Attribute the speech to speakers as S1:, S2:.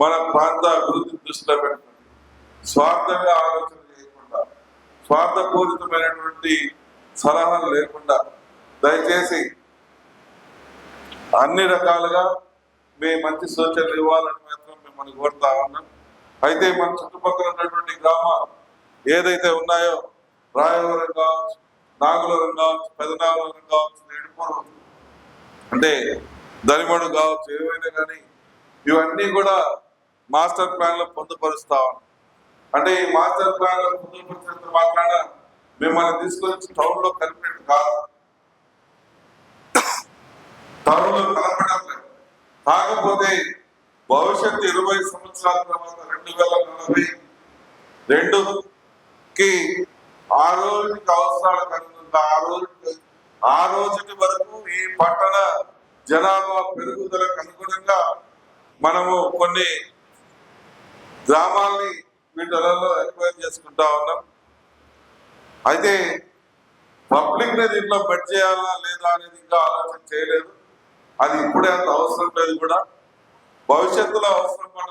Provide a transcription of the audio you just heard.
S1: మన ప్రాంత అభివృద్ధి దృష్టిలో పెట్టుకుని స్వార్థంగా ఆలోచన చేయకుండా, స్వార్థపూరితమైనటువంటి సలహాలు లేకుండా దయచేసి అన్ని రకాలుగా మీ మంచి సూచనలు ఇవ్వాలని మాత్రం మిమ్మల్ని కోరుతా ఉన్నాం. అయితే మన చుట్టుపక్కల ఉన్నటువంటి గ్రామాలు ఏదైతే ఉన్నాయో, రాయవరం కావచ్చు, నాగులవరం కావచ్చు, పెదనాగులవరం కావచ్చు, ఎడుపూరు అంటే దరిమడు కావచ్చు, ఏవైనా కానీ ఇవన్నీ కూడా మాస్టర్ ప్లాన్ లో పొందుపరుస్తా ఉన్నాం. అంటే ఈ మాస్టర్ ప్లాన్ లో పొందుపరిచినంత మాత్రాన మిమ్మల్ని తీసుకొచ్చి టౌన్ లో కలిపినట్టు కాదు, టౌన్ లో కలపడం లేదు. కాకపోతే భవిష్యత్తు 20 సంవత్సరాల తర్వాత 2042కి ఆ రోజుకి అవసరాలకు అనుగుణంగా ఆ రోజుకి వరకు ఈ పట్టణ జనాభా పెరుగుదలకు అనుగుణంగా మనము కొన్ని గ్రామాల్ని వీటిలలో ఎక్వైర్ చేసుకుంటా ఉన్నాం. అయితే పబ్లిక్ ని దీంట్లో బెట్ చేయాలా లేదా అనేది ఇంకా ఆలోచన చేయలేదు. అది ఇప్పుడే అంత అవసరం లేదు కూడా, భవిష్యత్తులో అవసరం పడ